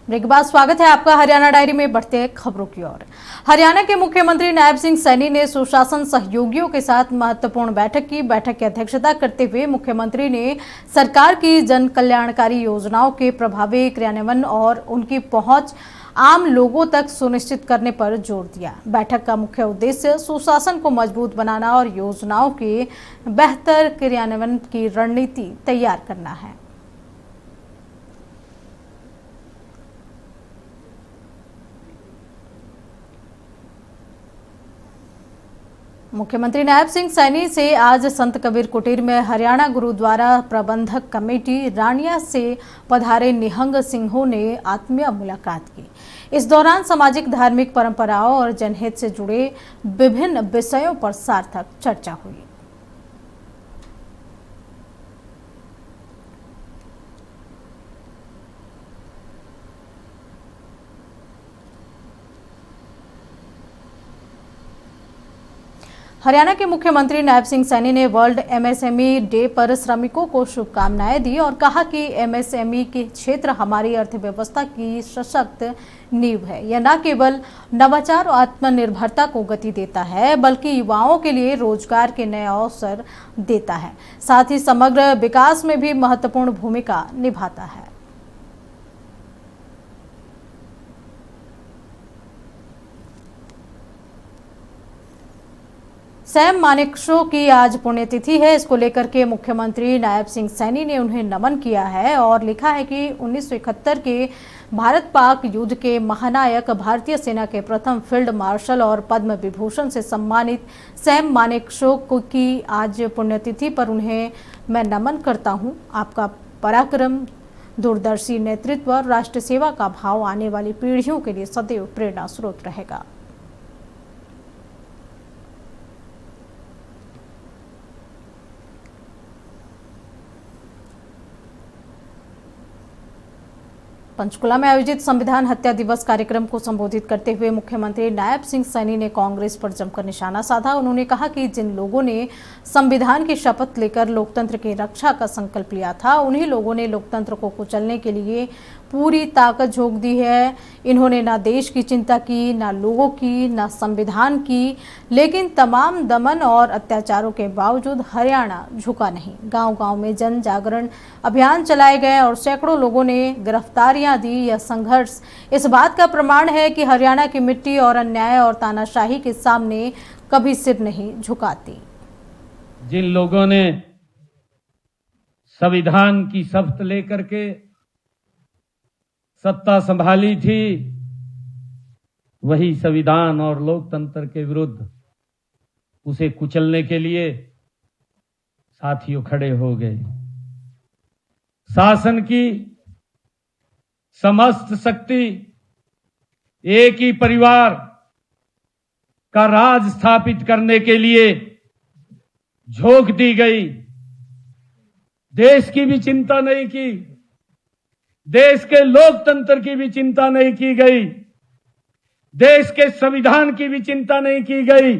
Break के बाद स्वागत है आपका हरियाणा डायरी में। बढ़ते हैं खबरों की ओर। हरियाणा के मुख्यमंत्री नायब सिंह सैनी ने सुशासन सहयोगियों के साथ महत्वपूर्ण बैठक की अध्यक्षता करते हुए मुख्यमंत्री ने सरकार की जन कल्याणकारी योजनाओं के प्रभावी क्रियान्वयन और उनकी पहुंच आम लोगों तक सुनिश्चित करने पर जोर दिया। बैठक का मुख्य उद्देश्य सुशासन को मजबूत बनाना और योजनाओं के बेहतर क्रियान्वयन की रणनीति तैयार करना है। मुख्यमंत्री नायब सिंह सैनी से आज संत कबीर कुटीर में हरियाणा गुरुद्वारा प्रबंधक कमेटी रानिया से पधारे निहंग सिंहों ने आत्मीय मुलाकात की। इस दौरान सामाजिक धार्मिक परंपराओं और जनहित से जुड़े विभिन्न विषयों पर सार्थक चर्चा हुई। हरियाणा के मुख्यमंत्री नायब सिंह सैनी ने वर्ल्ड एमएसएमई डे पर श्रमिकों को शुभकामनाएं दी और कहा कि एमएसएमई के क्षेत्र हमारी अर्थव्यवस्था की सशक्त नींव है। यह न केवल नवाचार और आत्मनिर्भरता को गति देता है बल्कि युवाओं के लिए रोजगार के नए अवसर देता है, साथ ही समग्र विकास में भी महत्वपूर्ण भूमिका निभाता है। सैम मानेकशॉ की आज पुण्यतिथि है। इसको लेकर के मुख्यमंत्री नायब सिंह सैनी ने उन्हें नमन किया है और लिखा है कि 1971 के भारत पाक युद्ध के महानायक, भारतीय सेना के प्रथम फील्ड मार्शल और पद्म विभूषण से सम्मानित सैम मानेकशॉ की आज पुण्यतिथि पर उन्हें मैं नमन करता हूं। आपका पराक्रम, दूरदर्शी नेतृत्व और राष्ट्र सेवा का भाव आने वाली पीढ़ियों के लिए सदैव प्रेरणा स्रोत रहेगा। पंचकुला में आयोजित संविधान हत्या दिवस कार्यक्रम को संबोधित करते हुए मुख्यमंत्री नायब सिंह सैनी ने कांग्रेस पर जमकर निशाना साधा। उन्होंने कहा कि जिन लोगों ने संविधान की शपथ लेकर लोकतंत्र की रक्षा का संकल्प लिया था, उन्हीं लोगों ने लोकतंत्र को कुचलने के लिए पूरी ताकत झोंक दी है। इन्होंने ना देश की चिंता की, ना लोगों की, ना संविधान की, लेकिन तमाम दमन और अत्याचारों के बावजूद हरियाणा झुका नहीं। गांव-गांव में जन जागरण अभियान चलाए गए और सैकड़ों लोगों ने गिरफ्तारियां दी। यह संघर्ष इस बात का प्रमाण है कि हरियाणा की मिट्टी और अन्याय और तानाशाही के सामने कभी सिर नहीं झुकाती। जिन लोगों ने संविधान की शपथ लेकर के सत्ता संभाली थी, वही संविधान और लोकतंत्र के विरुद्ध उसे कुचलने के लिए साथियों खड़े हो गए। शासन की समस्त शक्ति एक ही परिवार का राज स्थापित करने के लिए झोंक दी गई। देश की भी चिंता नहीं की, देश के लोकतंत्र की भी चिंता नहीं की गई, देश के संविधान की भी चिंता नहीं की गई।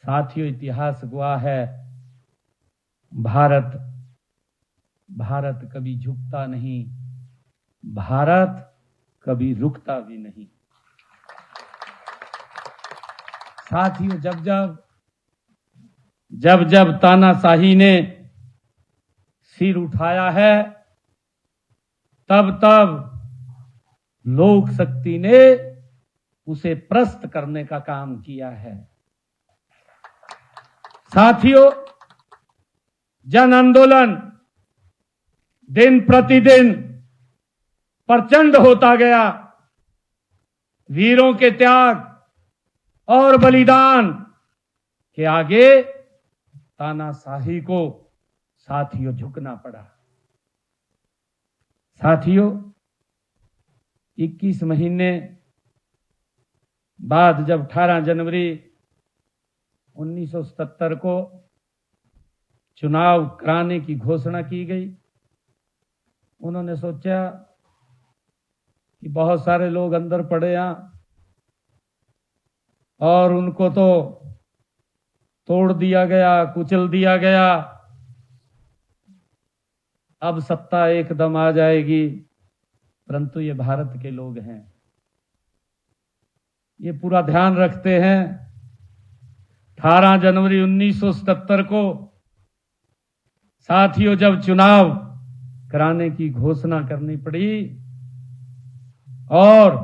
साथियों, इतिहास गवाह है, भारत कभी झुकता नहीं, भारत कभी रुकता भी नहीं। साथियों, जब तानाशाही ने सिर उठाया है, तब लोक शक्ति ने उसे प्रस्त करने का काम किया है। साथियों, जन आंदोलन दिन प्रतिदिन प्रचंड होता गया। वीरों के त्याग और बलिदान के आगे तानाशाही को साथियों झुकना पड़ा। साथियों, 21 महीने बाद जब 18 जनवरी 1977 को चुनाव कराने की घोषणा की गई, उन्होंने सोचा कि बहुत सारे लोग अंदर पड़े हैं और उनको तो तोड़ दिया गया, कुचल दिया गया, अब सत्ता एकदम आ जाएगी, परंतु ये भारत के लोग हैं, ये पूरा ध्यान रखते हैं। 18 जनवरी 1977 को साथियों जब चुनाव कराने की घोषणा करनी पड़ी और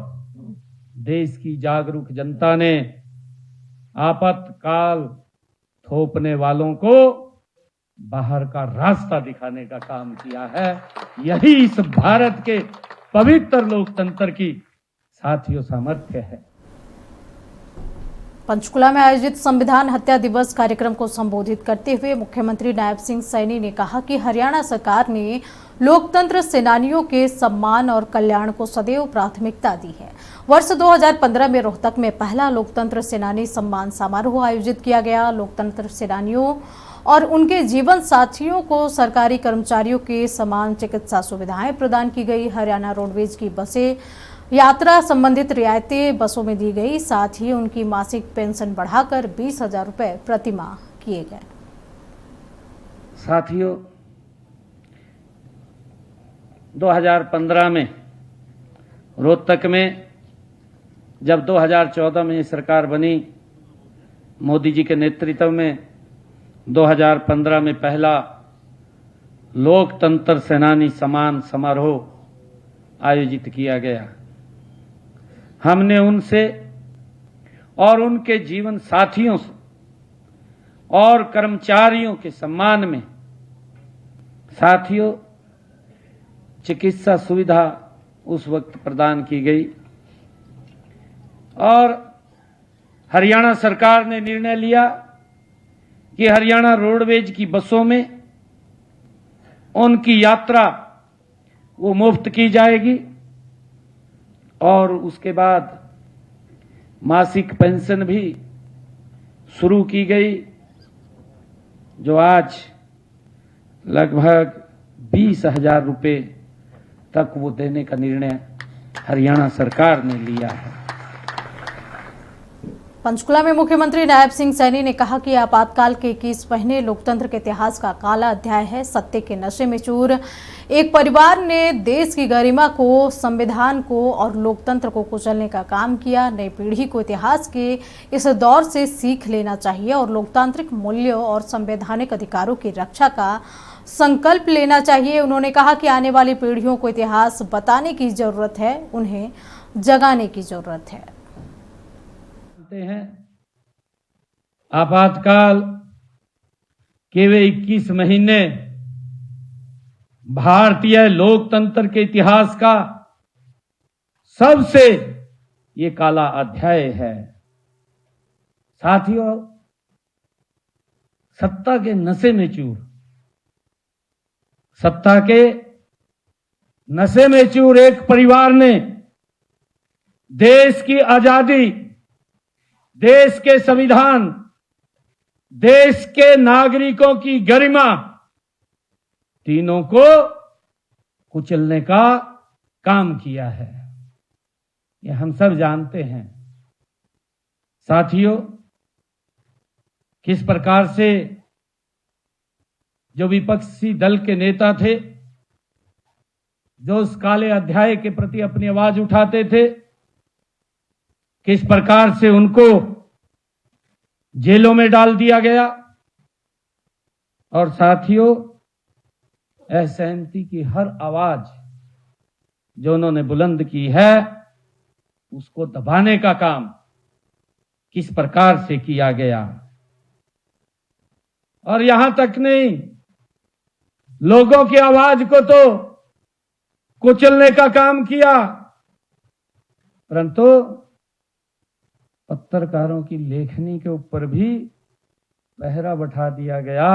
देश की जागरूक जनता ने आपातकाल थोपने वालों को बाहर का रास्ता दिखाने का काम किया है। यही इस भारत के पवित्र लोकतंत्र की साथियों सामर्थ्य है। पंचकुला में आयोजित संविधान हत्या दिवस कार्यक्रम को संबोधित करते हुए मुख्यमंत्री नायब सिंह सैनी ने कहा कि हरियाणा सरकार ने लोकतंत्र सेनानियों के सम्मान और कल्याण को सदैव प्राथमिकता दी है। वर्ष 2015 में रोहतक में पहला लोकतंत्र सेनानी सम्मान समारोह आयोजित किया गया। लोकतंत्र सेनानियों और उनके जीवन साथियों को सरकारी कर्मचारियों के समान चिकित्सा सुविधाएं प्रदान की गई। हरियाणा रोडवेज की बसें यात्रा संबंधित रियायतें बसों में दी गई। साथ ही उनकी मासिक पेंशन बढ़ाकर 20,000 रुपए प्रति माह किए गए। साथियों 2015 में रोहतक में जब 2014 में ये सरकार बनी, मोदी जी के नेतृत्व में 2015 में पहला लोकतंत्र सेनानी सम्मान समारोह आयोजित किया गया। हमने उनसे और उनके जीवन साथियों से और कर्मचारियों के सम्मान में साथियों चिकित्सा सुविधा उस वक्त प्रदान की गई और हरियाणा सरकार ने निर्णय लिया कि हरियाणा रोडवेज की बसों में उनकी यात्रा वो मुफ्त की जाएगी और उसके बाद मासिक पेंशन भी शुरू की गई, जो आज लगभग 20,000 रुपए तक वो देने का निर्णय हरियाणा सरकार ने लिया है। पंचकुला में मुख्यमंत्री नायब सिंह सैनी ने कहा कि आपातकाल के 21 महीने लोकतंत्र के इतिहास का काला अध्याय है। सत्य के नशे में चूर एक परिवार ने देश की गरिमा को, संविधान को और लोकतंत्र को कुचलने का काम किया। नई पीढ़ी को इतिहास के इस दौर से सीख लेना चाहिए और लोकतांत्रिक मूल्यों और संवैधानिक अधिकारों की रक्षा का संकल्प लेना चाहिए। उन्होंने कहा कि आने वाली पीढ़ियों को इतिहास बताने की जरूरत है, उन्हें जगाने की जरूरत है। हैं आपातकाल के वे 21 महीने भारतीय लोकतंत्र के इतिहास का सबसे ये काला अध्याय है। साथियों सत्ता के नशे में चूर, सत्ता के नशे में चूर एक परिवार ने देश की आजादी, देश के संविधान, देश के नागरिकों की गरिमा, तीनों को कुचलने का काम किया है। यह हम सब जानते हैं। साथियों किस प्रकार से जो विपक्षी दल के नेता थे, जो उस काले अध्याय के प्रति अपनी आवाज उठाते थे, किस प्रकार से उनको जेलों में डाल दिया गया और साथियों असहमति की हर आवाज जो उन्होंने बुलंद की है उसको दबाने का काम किस प्रकार से किया गया। और यहां तक नहीं, लोगों की आवाज को तो कुचलने का काम किया, परंतु पत्रकारों की लेखनी के ऊपर भी पहरा बैठा दिया गया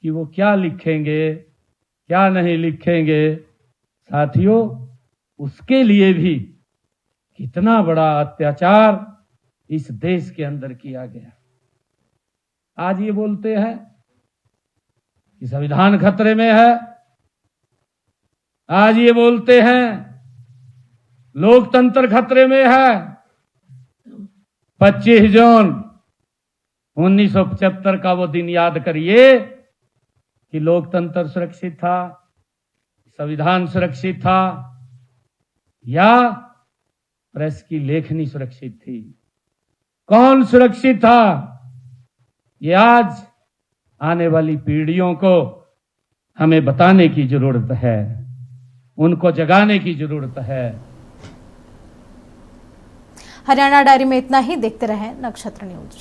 कि वो क्या लिखेंगे, क्या नहीं लिखेंगे। साथियों उसके लिए भी कितना बड़ा अत्याचार इस देश के अंदर किया गया। आज ये बोलते हैं कि संविधान खतरे में है, आज ये बोलते हैं लोकतंत्र खतरे में है। 25 जून 1975 का वो दिन याद करिए कि लोकतंत्र सुरक्षित था, संविधान सुरक्षित था, या प्रेस की लेखनी सुरक्षित थी? कौन सुरक्षित था? ये आज आने वाली पीढ़ियों को हमें बताने की जरूरत है, उनको जगाने की जरूरत है। हरियाणा डायरी में इतना ही। देखते रहें नक्षत्र न्यूज।